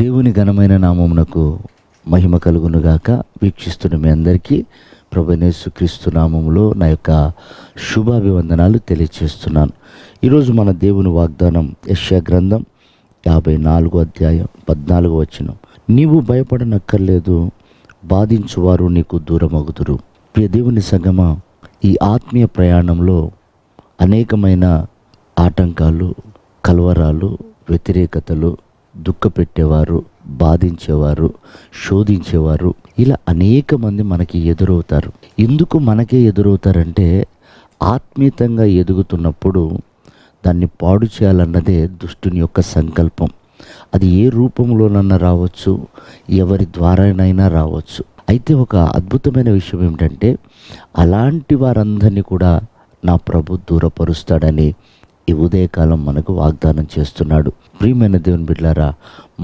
దేవుని ఘనమైన నామమునకు మహిమ కలుగునుగాక. వీక్షిస్తున్న మీ అందరికీ ప్రభువైన యేసుక్రీస్తు నామములో నా యొక్క శుభాభివందనాలు తెలియజేస్తున్నాను. ఈరోజు మన దేవుని వాగ్దానం యెషయా గ్రంథం 54వ అధ్యాయం 14వ వచనం. నీవు భయపడనక్కర్లేదు, బాధించువారు నీకు దూరమగుదురు. ప్రియ దేవుని సంగమా, ఈ ఆత్మీయ ప్రయాణంలో అనేకమైన ఆటంకాలు, కలవరాలు, వ్యతిరేకతలు, దుఃఖపెట్టేవారు, బాధించేవారు, శోధించేవారు, ఇలా అనేక మంది మనకి ఎదురవుతారు. ఎందుకు మనకే ఎదురవుతారంటే, ఆత్మీయంగా ఎదుగుతున్నప్పుడు దాన్ని పాడు చేయాలన్నదే దుష్టుని యొక్క సంకల్పం. అది ఏ రూపంలోనన్నా రావచ్చు, ఎవరి ద్వారానైనా రావచ్చు. అయితే ఒక అద్భుతమైన విషయం ఏమిటంటే, అలాంటి వారందరినీ కూడా నా ప్రభు దూరపరుస్తాడని ఈ ఉదయకాలం మనకు వాగ్దానం చేస్తున్నాడు. ప్రియమైన దేవుని బిడ్డలారా,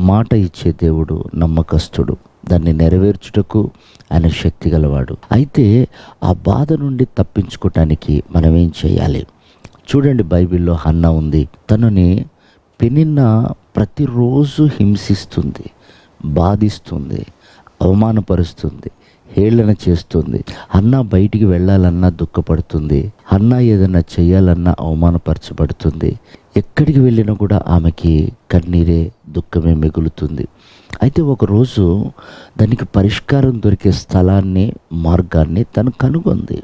మాట ఇచ్చే దేవుడు నమ్మకస్తుడు, దాన్ని నెరవేర్చుటకు ఆయన శక్తి గలవాడు. అయితే ఆ బాధ నుండి తప్పించుకోవటానికి మనం ఏం చేయాలి? చూడండి, బైబిల్లో హన్నా ఉంది. తనని పెనిన్న ప్రతిరోజు హింసిస్తుంది, బాధిస్తుంది, అవమానపరుస్తుంది, హేళన చేస్తుంది. హన్నా బయటికి వెళ్ళాలన్నా దుఃఖపడుతుంది. హన్నా ఏదైనా చేయాలన్నా అవమానపరచబడుతుంది. ఎక్కడికి వెళ్ళినా కూడా ఆమెకి కన్నీరే, దుఃఖమే మిగులుతుంది. అయితే ఒకరోజు దానికి పరిష్కారం దొరికే స్థలాన్ని, మార్గాన్ని తను కనుగొంది.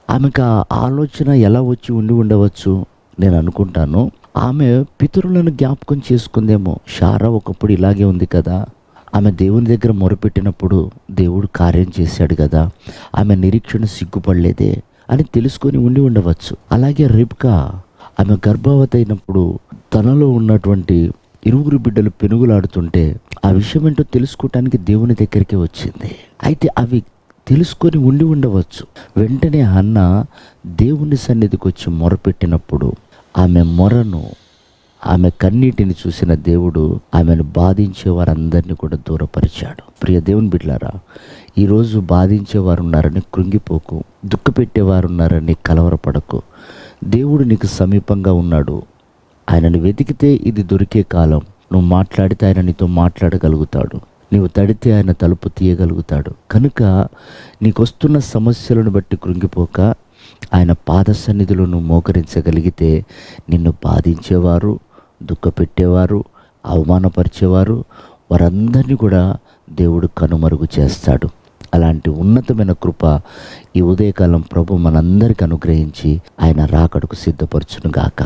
ఆమెకు ఆ ఆలోచన ఎలా వచ్చి ఉండవచ్చు? నేను అనుకుంటాను, ఆమె పితరులను జ్ఞాపకం చేసుకుందేమో. షారా ఒకప్పుడు ఇలాగే ఉంది కదా, ఆమె దేవుని దగ్గర మొరపెట్టినప్పుడు దేవుడు కార్యం చేశాడు కదా, ఆమె నిరీక్షణ సిగ్గుపడలేదే అని తెలుసుకొని ఉండవచ్చు. అలాగే రిబ్కా, ఆమె గర్భవతి అయినప్పుడు తనలో ఉన్నటువంటి 2 బిడ్డలు పెనుగులాడుతుంటే ఆ విషయం ఏంటో తెలుసుకోవటానికి దేవుని దగ్గరికి వచ్చింది. అయితే అవి తెలుసుకొని ఉండవచ్చు. వెంటనే హన్నా దేవుని సన్నిధికి వచ్చి మొరపెట్టినప్పుడు ఆమె మొరను, ఆమె కన్నీటిని చూసిన దేవుడు ఆమెను బాధించే వారందరినీ కూడా దూరపరిచాడు. ప్రియ దేవుని బిడ్డలారా, ఈరోజు బాధించేవారు ఉన్నారని కృంగిపోకు, దుఃఖపెట్టేవారు ఉన్నారని కలవరపడకు. దేవుడు నీకు సమీపంగా ఉన్నాడు. ఆయనను వెతికితే ఇది దొరికే కాలం. నువ్వు మాట్లాడితే ఆయన నీతో మాట్లాడగలుగుతాడు. నీవు తడితే ఆయన తలుపు తీయగలుగుతాడు. కనుక నీకు వస్తున్న సమస్యలను బట్టి కృంగిపోక, ఆయన పాద సన్నిధిలో నువ్వు మోకరించగలిగితే నిన్ను బాధించేవారు, దుఃఖపెట్టేవారు, అవమానపరిచేవారు, వారందరినీ కూడా దేవుడు కనుమరుగు చేస్తాడు. అలాంటి ఉన్నతమైన కృప ఈ ఉదయకాలం ప్రభు మనందరికీ అనుగ్రహించి ఆయన రాకడకు సిద్ధపరచునుగాక.